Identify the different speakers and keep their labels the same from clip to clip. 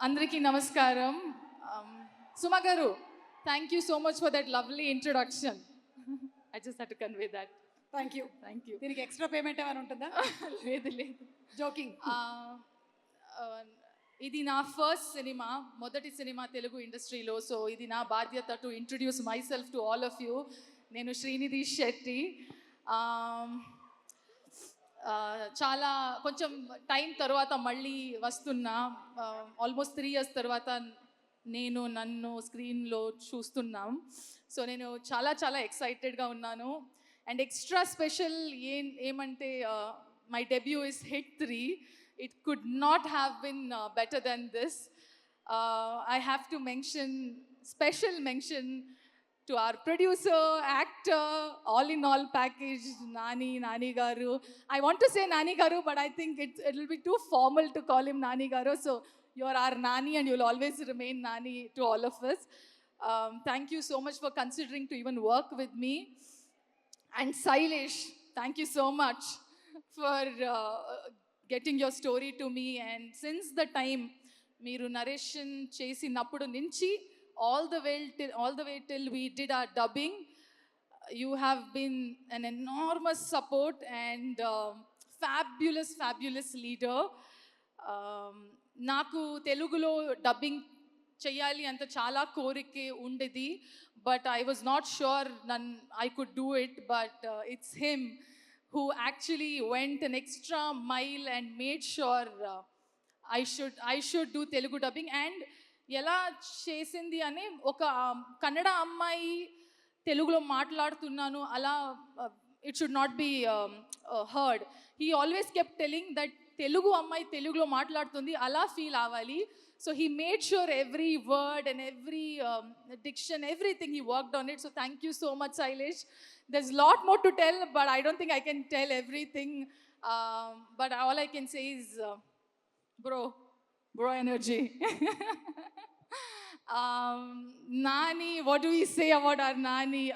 Speaker 1: Andriki Namaskaram. Suma Garu, thank you so much for that lovely introduction. I just had to convey that.
Speaker 2: Thank you.
Speaker 1: Thank you.
Speaker 2: దీనికి extra payment ఏమైనా ఉంటుందా?
Speaker 1: లేదు లేదు.
Speaker 2: Joking.
Speaker 1: ఇది నా first cinema, మొదటి cinema Telugu ఇండస్ట్రీలో. So ఇది నా బాధ్యత to introduce my self to all of you. నేను శ్రీనిధి శెట్టి. చాలా కొంచెం టైం తర్వాత మళ్ళీ వస్తున్నా. ఆల్మోస్ట్ 3 years తర్వాత నన్ను స్క్రీన్లో చూస్తున్నాం. సో నేను చాలా చాలా ఎక్సైటెడ్గా ఉన్నాను. అండ్ ఎక్స్ట్రా స్పెషల్ ఏమంటే my debut is hit 3. It could not have been better than this. I have to special mention to our producer, actor, all in all package, Nani Garu. I want to say Nani Garu, but I think it will be too formal to call him Nani Garu. So you're our Nani and you'll always remain Nani to all of us. Thank you so much for considering to even work with me. And Sailesh, thank you so much for getting your story to me. And since the time మీరు narration చేసినప్పుడు నుంచి all the way till we did our dubbing, you have been an enormous support and fabulous leader. నాకు తెలుగులో dubbing చెయ్యాలి అంత చాలా కోరిక ఉండేది, but I was not sure I could do it. But it's him who actually went an extra mile and made sure I should do Telugu dubbing. And ఎలా చేసింది అని ఒక కన్నడ అమ్మాయి తెలుగులో మాట్లాడుతున్నాను అలా it should not be heard. He always kept telling that Telugu అమ్మాయి తెలుగులో మాట్లాడుతుంది అలా ఫీల్ అవ్వాలి. So he made sure every word and every diction, everything he worked on it. So thank you so much, Sailesh. There's a lot more to tell, but I don't think I can tell everything. But all I can say is, bro energy. Nani, what do we say about our Nani?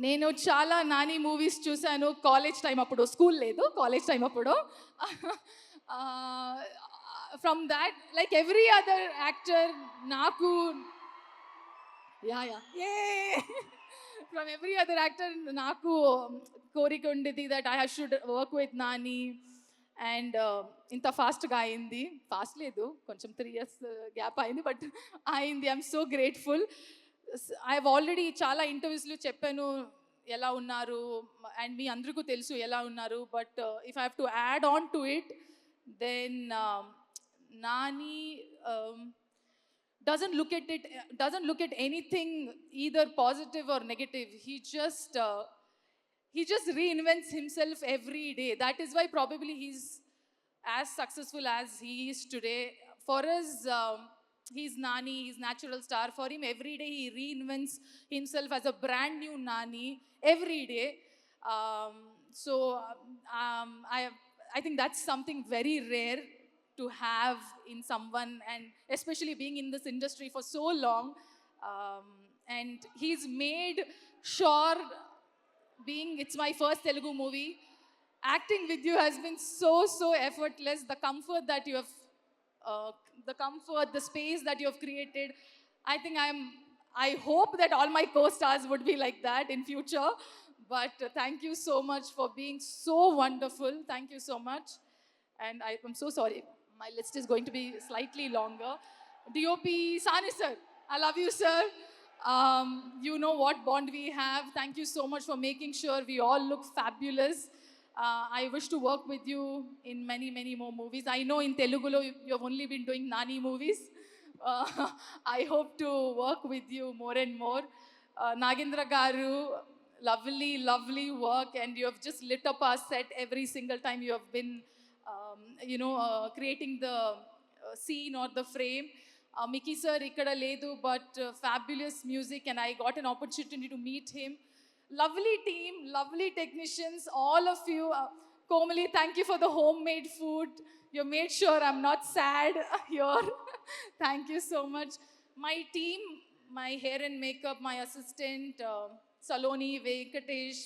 Speaker 1: నేను చాలా Nani movies చూశాను college time అప్పుడు. School లేదు, college time అప్పుడు. From that, like every other actor, naku from every other actor naku korika undidi that I should work with Nani. And inta fast ga ayindi, fast ledu koncham 3 years gap ayindi, but ayindi. I'm so grateful. I have already చాలా ఇంటర్వ్యూస్లో చెప్పాను ఎలా ఉన్నారు and మీ అందరికీ తెలుసు ఎలా ఉన్నారు. But if I have to add on to it, then Nani doesn't look at anything either positive or negative. He just reinvents himself every day. That is why probably he's as successful as he is today. For us, he's Nani, he's natural star. For him, every day he reinvents himself as a brand new Nani every day. I think that's something very rare to have in someone, and especially being in this industry for so long. And he's made sure, it's my first Telugu movie, acting with you has been so effortless. The comfort that you have, the space that you have created, I hope that all my co-stars would be like that in future. But thank you so much for being so wonderful. Thank you so much. And I'm so sorry, my list is going to be slightly longer. DOP Sani sir, I love you, sir. You know what bond we have. Thank you so much for making sure we all look fabulous. I wish to work with you in many more movies. I know in Telugu you have only been doing Nani movies. I hope to work with you more and more. Nagendra Garu, lovely work, and you have just lit up our set every single time you have been creating the scene or the frame. Mickey sir ikkada ledu, but fabulous music, and I got an opportunity to meet him. Lovely team, lovely technicians, all of you. Komali, thank you for the homemade food. You made sure I'm not sad here. Thank you so much. My team, my hair and makeup, my assistant, Saloni, Venkatesh,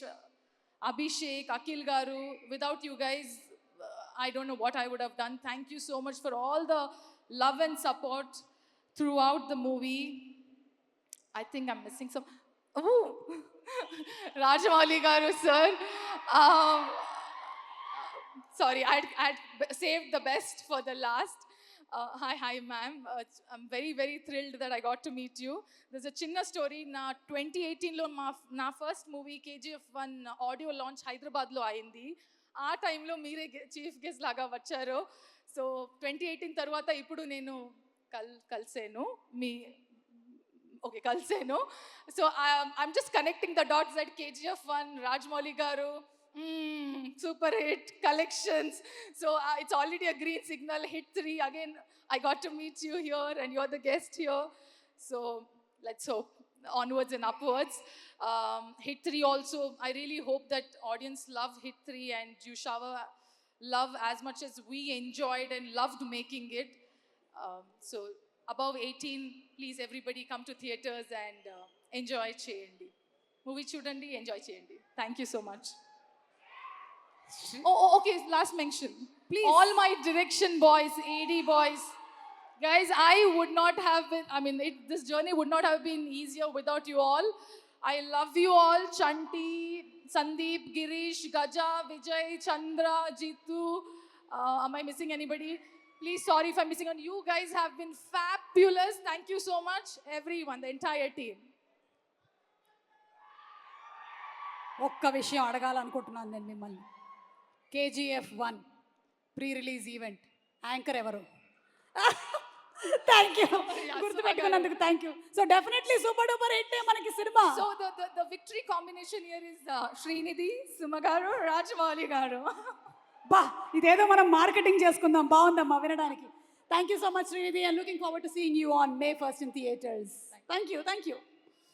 Speaker 1: Abhishek, Akil Garu. Without you guys, I don't know what I would have done. Thank you so much for all the love and support throughout the movie. I think I'm missing some. Oh, Rajamouli Garu, sir. Um, sorry, I'd saved the best for the last. Hi, ma'am. I'm very, very thrilled that I got to meet you. There's a chinna story. Na 2018 లో నా first movie KGF1 audio launch హైదరాబాద్లో అయింది. ఆ టైంలో మీరే chief guest లాగా వచ్చారు. So 2018 తర్వాత ఇప్పుడు నేను కలిసాను మీ కలిసాను. So I'm just connecting the dots that KGF1, Rajamouli Garu, super hit collections. So it's already a green signal. Hit 3 again. I got to meet you here, and you're the guest here. So let's hope onwards and upwards. Hit 3 also. I really hope that audience love Hit 3 and you shower love as much as we enjoyed and loved making it. So above 18, please everybody come to theaters and enjoy cheyandi. Movie chudandi, enjoy cheyandi. Thank you so much. Okay, last mention.
Speaker 2: Please.
Speaker 1: All my direction boys, AD boys. Guys, I would not have been, this journey would not have been easier without you all. I love you all. Chanti, Sandeep, Girish, Gaja, Vijay, Chandra, Jitu. Am I missing anybody? Please, sorry if I'm missing on. You guys have been fabulous. Thank you so much, everyone, the entire team.
Speaker 2: ఒక్క విషయం అడగాలనుకుంటున్నాను నేను మిమ్మల్ని. KGF1 pre release event anchor ఎవరు? Thank you, గుర్తుపెట్టుకున్నందుకు thank you. So definitely super duper hit మనకి సినిమా.
Speaker 1: So the victory combination here is Srinidhi, Sumagaru, Rajamouli Garu.
Speaker 2: బా, ఇదేదో మనం మార్కెటింగ్ చేసుకుందాం. బాగుందమ్మా వినడానికి. Thank you so much Srinidhi, and looking forward to seeing you on May 1st in theaters. Thank you.